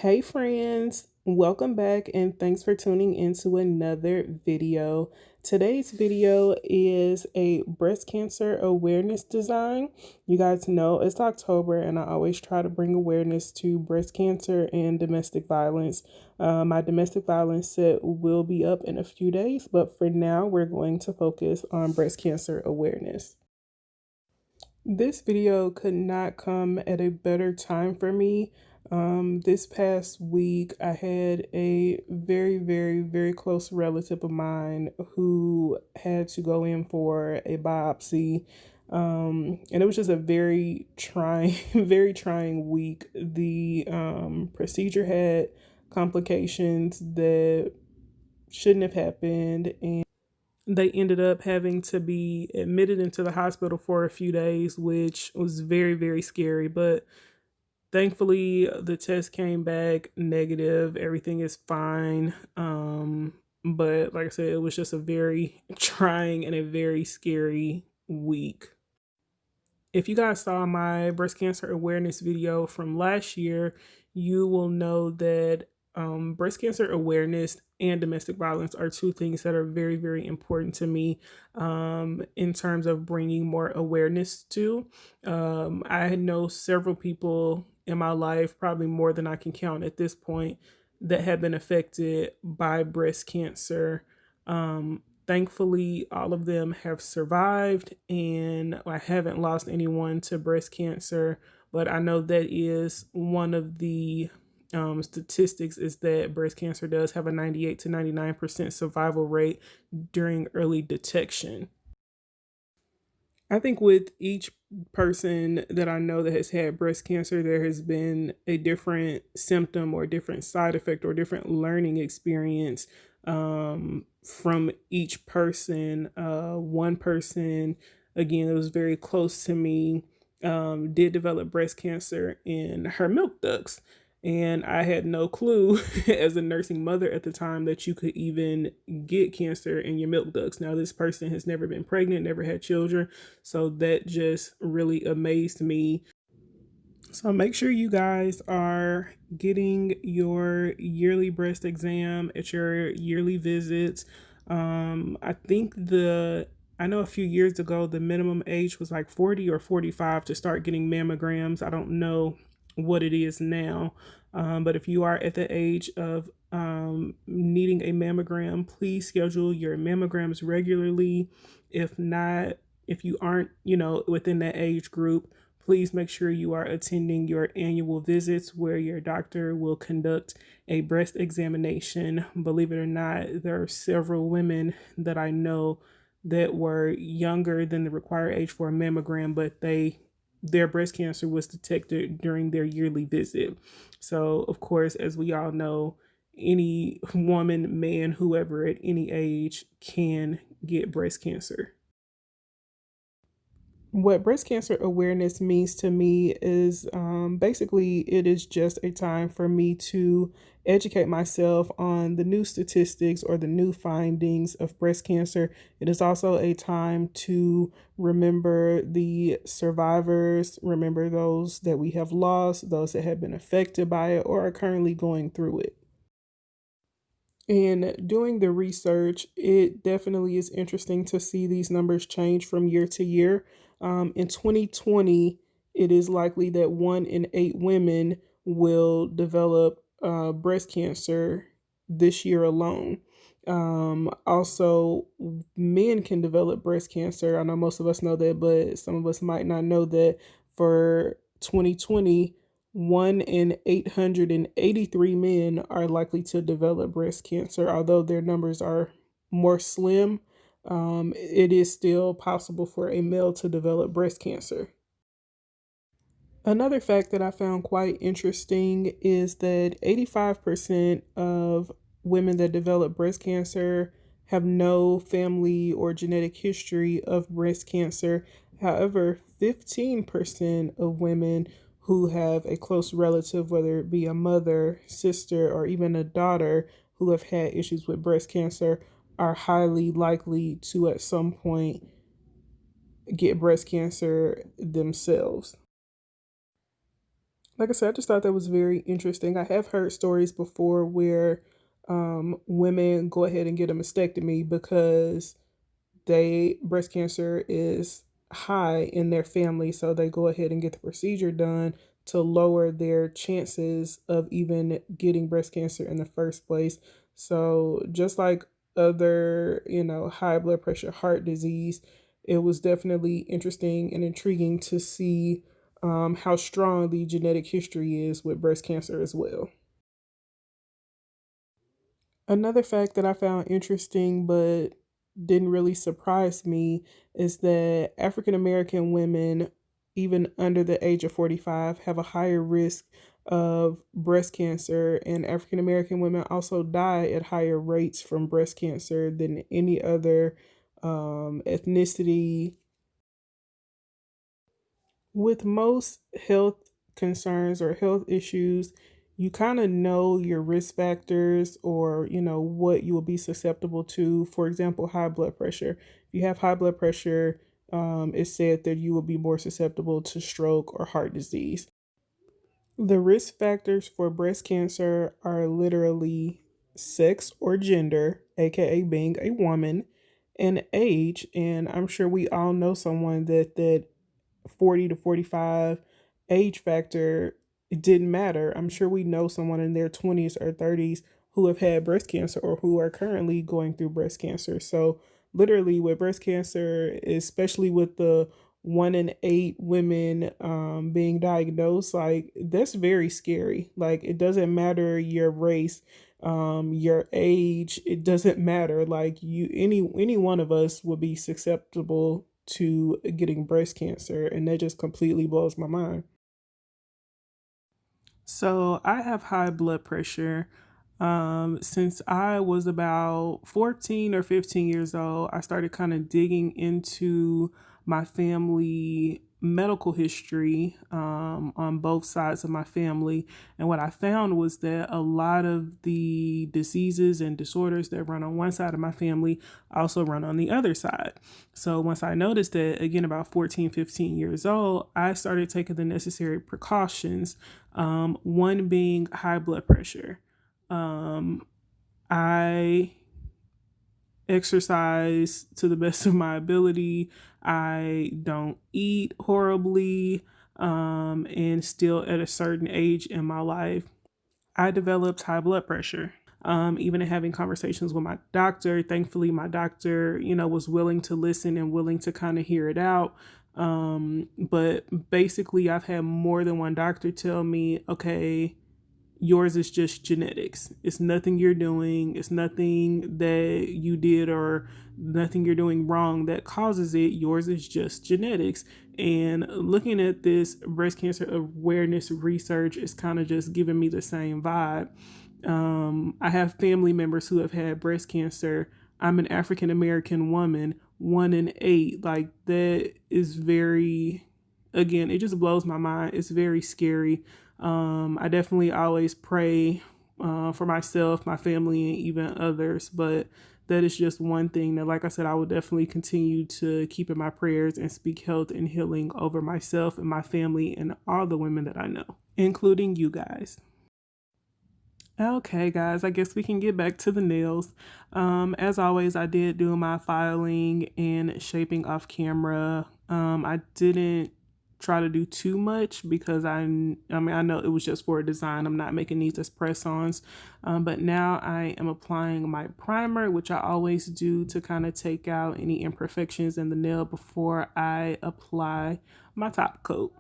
Hey friends, welcome back and thanks for tuning into another video. Today's video is a breast cancer awareness design. You guys know it's October and I always try to bring awareness to breast cancer and domestic violence. My domestic violence set will be up in a few days, but for now we're going to focus on breast cancer awareness. This video could not come at a better time for me. This past week, I had a very close relative of mine who had to go in for a biopsy. And it was just a very trying, very trying week. The procedure had complications that shouldn't have happened, and they ended up having to be admitted into the hospital for a few days, which was very scary. But thankfully, the test came back negative. Everything is fine. But like I said, it was just a very trying and a very scary week. If you guys saw my breast cancer awareness video from last year, you will know that breast cancer awareness and domestic violence are two things that are very important to me in terms of bringing more awareness to. I know several people in my life, probably more than I can count at this point, that have been affected by breast cancer. Thankfully, all of them have survived, and I haven't lost anyone to breast cancer. But I know that is one of the statistics is that breast cancer does have a 98 to 99% survival rate during early detection. I think with each person that I know that has had breast cancer, there has been a different symptom or different side effect or different learning experience from each person. One person, again, that was very close to me, did develop breast cancer in her milk ducts. And I had no clue as a nursing mother at the time that you could even get cancer in your milk ducts. Now, this person has never been pregnant, never had children. So that just really amazed me. So make sure you guys are getting your yearly breast exam at your yearly visits. I know a few years ago, the minimum age was like 40 or 45 to start getting mammograms. I don't know what it is now. But if you are at the age of needing a mammogram, please schedule your mammograms regularly. If not, if you aren't, within that age group, please make sure you are attending your annual visits where your doctor will conduct a breast examination. Believe it or not, there are several women that I know that were younger than the required age for a mammogram, but their breast cancer was detected during their yearly visit. So, of course, as we all know, any woman, man, whoever at any age can get breast cancer. What breast cancer awareness means to me is basically it is just a time for me to educate myself on the new statistics or the new findings of breast cancer. It is also a time to remember the survivors, remember those that we have lost, those that have been affected by it or are currently going through it. And doing the research, it definitely is interesting to see these numbers change from year to year. In 2020, it is likely that 1 in 8 women will develop breast cancer this year alone. Also, men can develop breast cancer. I know most of us know that, but some of us might not know that for 2020, 1 in 883 men are likely to develop breast cancer. Although their numbers are more slim, it is still possible for a male to develop breast cancer. Another fact that I found quite interesting is that 85% of women that develop breast cancer have no family or genetic history of breast cancer. However, 15% of women who have a close relative, whether it be a mother, sister, or even a daughter who have had issues with breast cancer, are highly likely to at some point get breast cancer themselves. Like I said, I just thought that was very interesting. I have heard stories before where women go ahead and get a mastectomy because breast cancer is high in their family, so they go ahead and get the procedure done to lower their chances of even getting breast cancer in the first place. So just like other, high blood pressure, heart disease, it was definitely interesting and intriguing to see how strong the genetic history is with breast cancer as well. Another fact that I found interesting but didn't really surprise me is that African American women, even under the age of 45, have a higher risk of breast cancer, and African American women also die at higher rates from breast cancer than any other ethnicity. With most health concerns or health issues, you kind of know your risk factors, or what you will be susceptible to. For example, high blood pressure. If you have high blood pressure, it's said that you will be more susceptible to stroke or heart disease. The risk factors for breast cancer are literally sex or gender, aka being a woman, and age. And I'm sure we all know someone that 40 to 45 age factor, it didn't matter. I'm sure we know someone in their 20s or 30s who have had breast cancer or who are currently going through breast cancer. So, literally, with breast cancer, especially with the 1 in 8 women being diagnosed, like that's very scary. Like, it doesn't matter your race, your age, it doesn't matter. Like, any one of us would be susceptible to getting breast cancer, and that just completely blows my mind. So I have high blood pressure. Since I was about 14 or 15 years old, I started kind of digging into my family medical history on both sides of my family. And what I found was that a lot of the diseases and disorders that run on one side of my family also run on the other side. So once I noticed that, again, about 14, 15 years old, I started taking the necessary precautions, one being high blood pressure. I exercise to the best of my ability. I don't eat horribly. And still at a certain age in my life, I developed high blood pressure. Even in having conversations with my doctor, thankfully, my doctor, was willing to listen and willing to kind of hear it out. But basically, I've had more than one doctor tell me, okay, yours is just genetics. It's nothing you're doing. It's nothing that you did or nothing you're doing wrong that causes it. Yours is just genetics. And looking at this breast cancer awareness research is kind of just giving me the same vibe. I have family members who have had breast cancer. I'm an African American woman, 1 in 8. Like, that is very, again, it just blows my mind. It's very scary. I definitely always pray for myself, my family, and even others. But that is just one thing that, like I said, I will definitely continue to keep in my prayers and speak health and healing over myself and my family and all the women that I know, including you guys. Okay, guys, I guess we can get back to the nails. As always, I did do my filing and shaping off camera. I didn't try to do too much because I know it was just for a design. I'm not making these as press-ons. But now I am applying my primer, which I always do to kind of take out any imperfections in the nail before I apply my top coat.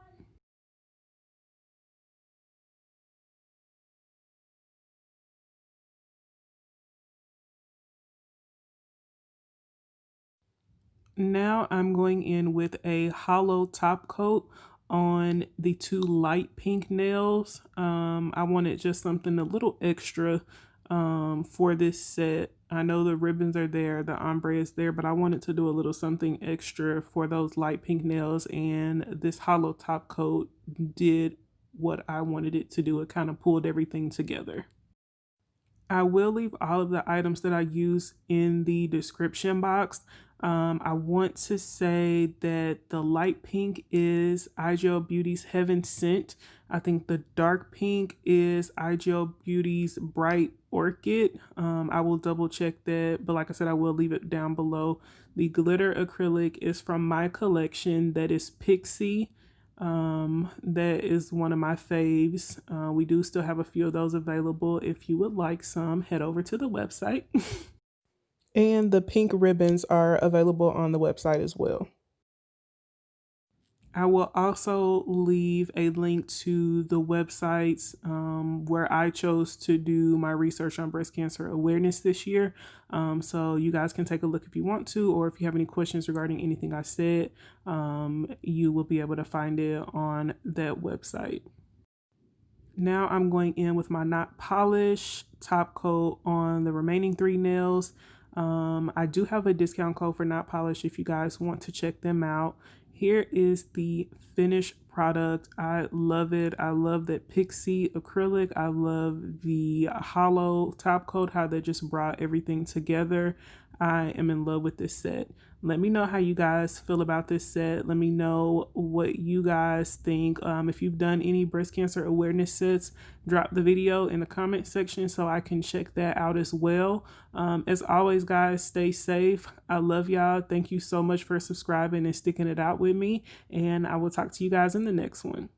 Now I'm going in with a hollow top coat on the two light pink nails. I wanted just something a little extra for this set. I know the ribbons are there, the ombre is there, but I wanted to do a little something extra for those light pink nails, and this hollow top coat did what I wanted it to do. It kind of pulled everything together. I will leave all of the items that I use in the description box. I want to say that the light pink is iGel Beauty's Heaven Scent. I think the dark pink is iGel Beauty's Bright Orchid. I will double check that, but like I said, I will leave it down below. The glitter acrylic is from my collection. That is Pixie. That is one of my faves. We do still have a few of those available. If you would like some, head over to the website. And the pink ribbons are available on the website as well. I will also leave a link to the websites where I chose to do my research on breast cancer awareness this year. So you guys can take a look if you want to, or if you have any questions regarding anything I said, you will be able to find it on that website. Now I'm going in with my not polish top coat on the remaining 3 nails. I do have a discount code for not polish if you guys want to check them out. Here is the finished product. I love it. I love that Pixie acrylic. I love the Holo top coat, how they just brought everything together. I am in love with this set. Let me know how you guys feel about this set. Let me know what you guys think. If you've done any breast cancer awareness sets, drop the video in the comment section so I can check that out as well. As always, guys, stay safe. I love y'all. Thank you so much for subscribing and sticking it out with me. And I will talk to you guys in the next one.